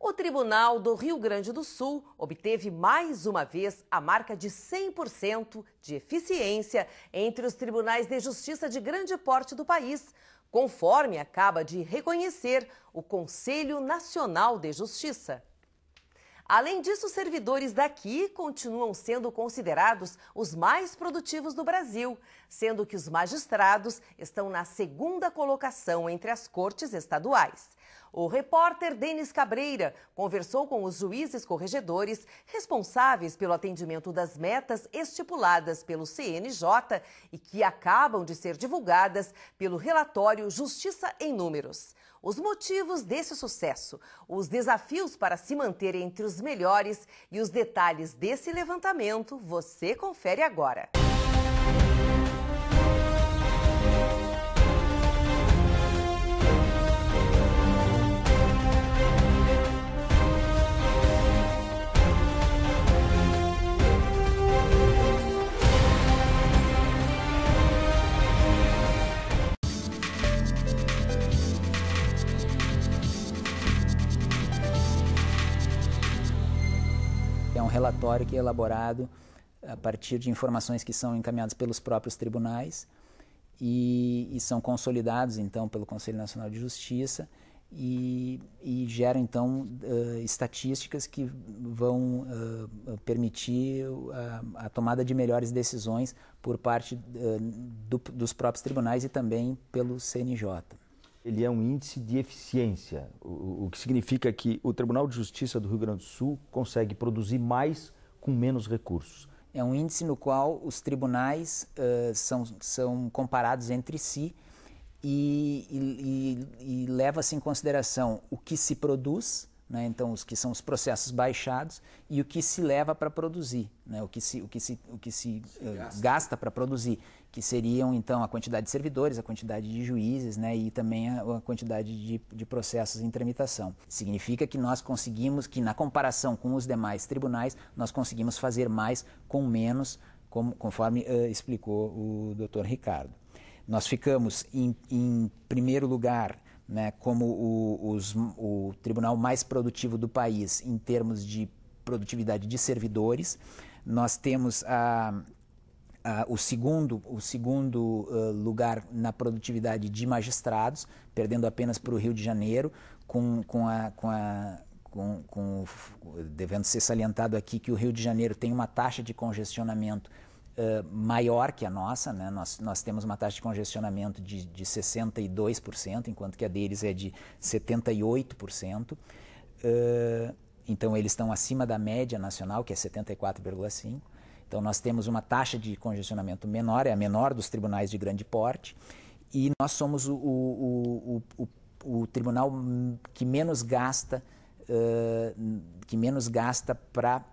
O Tribunal do Rio Grande do Sul obteve mais uma vez a marca de 100% de eficiência entre os tribunais de justiça de grande porte do país, conforme acaba de reconhecer o Conselho Nacional de Justiça. Além disso, os servidores daqui continuam sendo considerados os mais produtivos do Brasil, sendo que os magistrados estão na segunda colocação entre as cortes estaduais. O repórter Denis Cabreira conversou com os juízes corregedores responsáveis pelo atendimento das metas estipuladas pelo CNJ e que acabam de ser divulgadas pelo relatório Justiça em Números. Os motivos desse sucesso, os desafios para se manter entre os melhores e os detalhes desse levantamento, você confere agora. É um relatório que é elaborado a partir de informações que são encaminhadas pelos próprios tribunais e são consolidados, então, pelo Conselho Nacional de Justiça e geram, então, estatísticas que vão permitir a tomada de melhores decisões por parte dos próprios tribunais e também pelo CNJ. Ele é um índice de eficiência, o que significa que o Tribunal de Justiça do Rio Grande do Sul consegue produzir mais com menos recursos. É um índice no qual os tribunais são comparados entre si e leva-se em consideração o que se produz, né? Então, os que são os processos baixados e o que se leva para produzir, né? o que se gasta para produzir, que seriam, então, a quantidade de servidores, a quantidade de juízes, né? E também a quantidade de processos em tramitação. Significa que nós conseguimos, que na comparação com os demais tribunais, nós conseguimos fazer mais com menos, conforme explicou o Dr. Ricardo. Nós ficamos em primeiro lugar, né, como o tribunal mais produtivo do país em termos de produtividade de servidores. Nós temos o segundo lugar na produtividade de magistrados, perdendo apenas para o Rio de Janeiro, devendo ser salientado aqui que o Rio de Janeiro tem uma taxa de congestionamento maior que a nossa, né? Nós temos uma taxa de congestionamento de 62%, enquanto que a deles é de 78%. Então, eles estão acima da média nacional, que é 74,5%. Então, nós temos uma taxa de congestionamento menor, é a menor dos tribunais de grande porte, e nós somos o tribunal que menos gasta para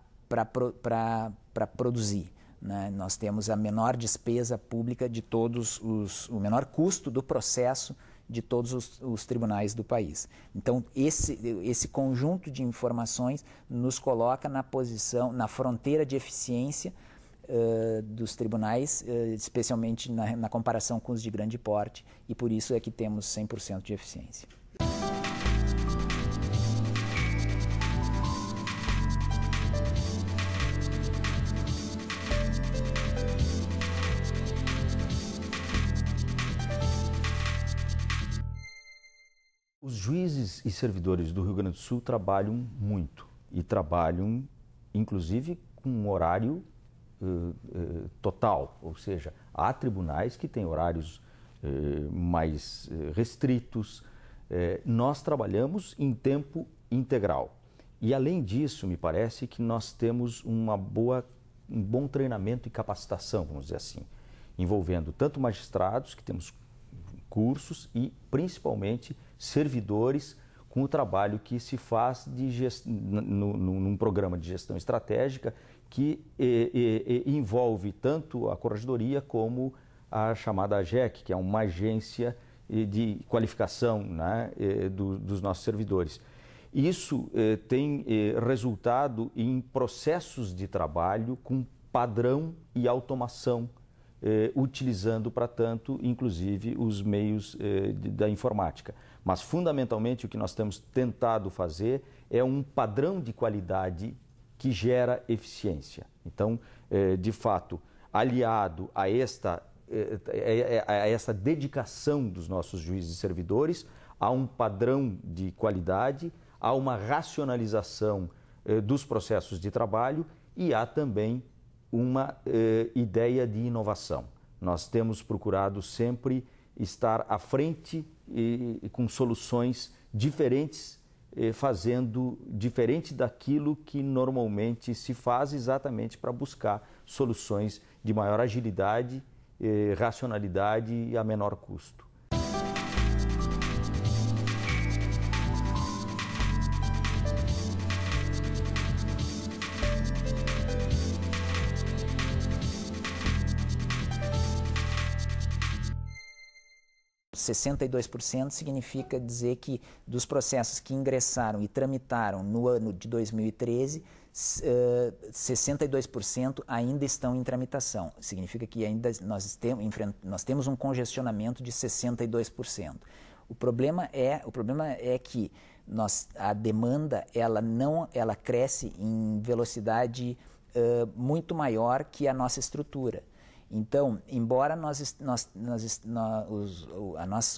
produzir. Né? Nós temos a menor despesa pública de todos o menor custo do processo de todos os tribunais do país. Então, esse conjunto de informações nos coloca na posição, na fronteira de eficiência dos tribunais, especialmente na comparação com os de grande porte, e por isso é que temos 100% de eficiência. Os juízes e servidores do Rio Grande do Sul trabalham muito e trabalham, inclusive, com um horário total, ou seja, há tribunais que têm horários mais restritos. Nós trabalhamos em tempo integral e, além disso, me parece que nós temos um bom treinamento e capacitação, vamos dizer assim, envolvendo tanto magistrados, que temos cursos, e principalmente servidores com o trabalho que se faz num programa de gestão estratégica que envolve tanto a Corregedoria como a chamada AGEC, que é uma agência de qualificação, né, dos nossos servidores. Isso tem resultado em processos de trabalho com padrão e automação utilizando para tanto, inclusive, os meios da informática. Mas, fundamentalmente, o que nós temos tentado fazer é um padrão de qualidade que gera eficiência. Então, de fato, aliado a esta dedicação dos nossos juízes e servidores, há um padrão de qualidade, há uma racionalização dos processos de trabalho e há também uma ideia de inovação. Nós temos procurado sempre estar à frente e com soluções diferentes, fazendo diferente daquilo que normalmente se faz, exatamente para buscar soluções de maior agilidade, racionalidade e a menor custo. Os 62% significa dizer que dos processos que ingressaram e tramitaram no ano de 2013, 62% ainda estão em tramitação. Significa que ainda nós temos um congestionamento de 62%. O problema é que a demanda ela cresce em velocidade muito maior que a nossa estrutura. Então, embora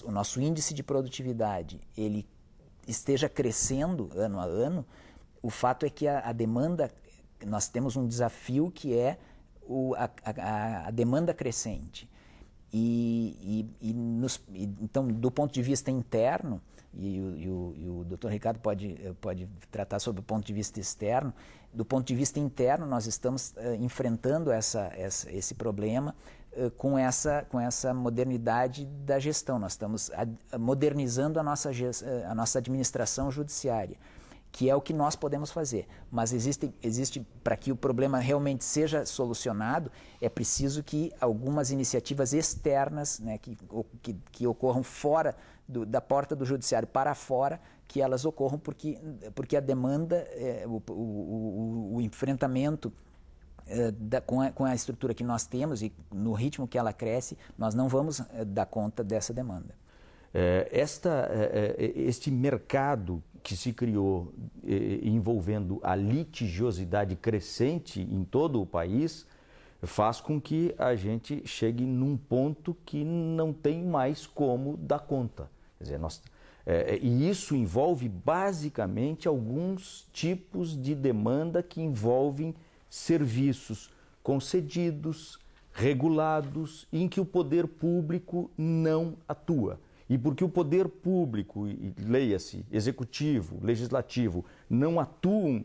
o nosso índice de produtividade ele esteja crescendo ano a ano, o fato é que a demanda, nós temos um desafio que é a demanda crescente. Então, do ponto de vista interno, e o Dr. Ricardo pode tratar sobre o ponto de vista externo, do ponto de vista interno nós estamos enfrentando esse problema com essa modernidade da gestão. Nós estamos modernizando a nossa administração judiciária, que é o que nós podemos fazer. Mas existe para que o problema realmente seja solucionado, é preciso que algumas iniciativas externas, né, que ocorram fora da porta do judiciário para fora, que elas ocorram porque a demanda, o enfrentamento com a estrutura que nós temos e no ritmo que ela cresce, nós não vamos dar conta dessa demanda. Este mercado que se criou envolvendo a litigiosidade crescente em todo o país faz com que a gente chegue num ponto que não tem mais como dar conta. Quer dizer, e isso envolve basicamente alguns tipos de demanda que envolvem serviços concedidos, regulados, em que o poder público não atua. E porque o poder público, leia-se, executivo, legislativo, não atuam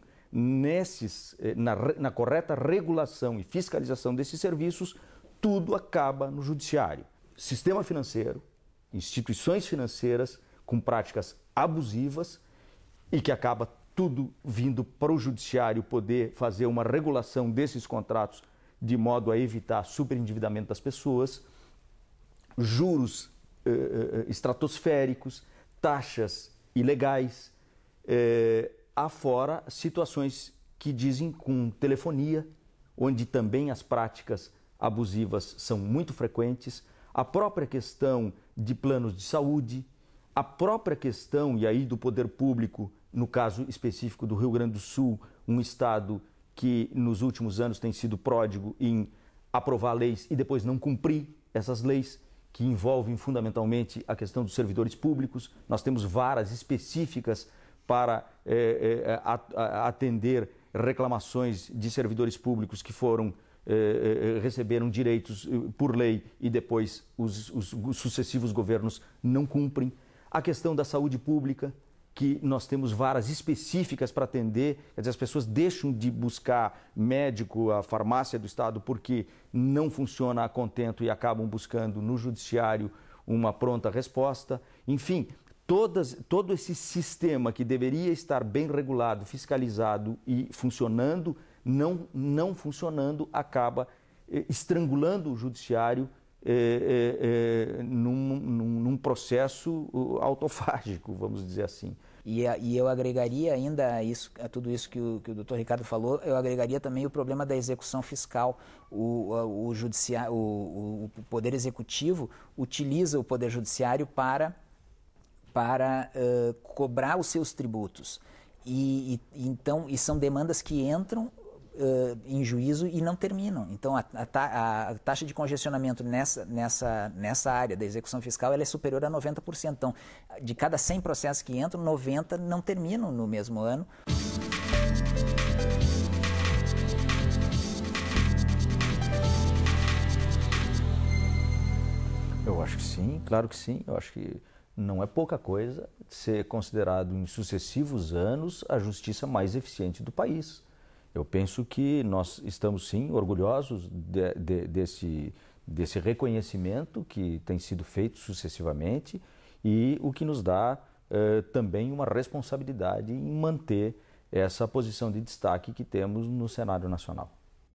na correta regulação e fiscalização desses serviços, tudo acaba no judiciário. Sistema financeiro, instituições financeiras com práticas abusivas e que acaba tudo vindo para o judiciário poder fazer uma regulação desses contratos de modo a evitar superendividamento das pessoas, juros estratosféricos, taxas ilegais, afora situações que dizem com telefonia, onde também as práticas abusivas são muito frequentes, a própria questão de planos de saúde, a própria questão, e aí do poder público, no caso específico do Rio Grande do Sul, um estado que nos últimos anos tem sido pródigo em aprovar leis e depois não cumprir essas leis, que envolvem fundamentalmente a questão dos servidores públicos. Nós temos varas específicas para atender reclamações de servidores públicos que receberam direitos por lei e depois os sucessivos governos não cumprem. A questão da saúde pública, que nós temos varas específicas para atender, quer dizer, as pessoas deixam de buscar médico, a farmácia do Estado, porque não funciona a contento e acabam buscando no judiciário uma pronta resposta. Enfim, todo esse sistema que deveria estar bem regulado, fiscalizado e funcionando, não funcionando, acaba estrangulando o judiciário num processo autofágico, vamos dizer assim. E eu agregaria ainda a tudo isso que o Dr. Ricardo falou, eu agregaria também o problema da execução fiscal. O Poder Executivo utiliza o Poder Judiciário para cobrar os seus tributos. Então, são demandas que entram em juízo e não terminam. Então, a taxa de congestionamento nessa área da execução fiscal ela é superior a 90%. Então, de cada 100 processos que entram, 90 não terminam no mesmo ano. Eu acho que sim, claro que sim. Eu acho que não é pouca coisa ser considerado em sucessivos anos a justiça mais eficiente do país. Eu penso que nós estamos, sim, orgulhosos desse reconhecimento que tem sido feito sucessivamente e o que nos dá também uma responsabilidade em manter essa posição de destaque que temos no cenário nacional.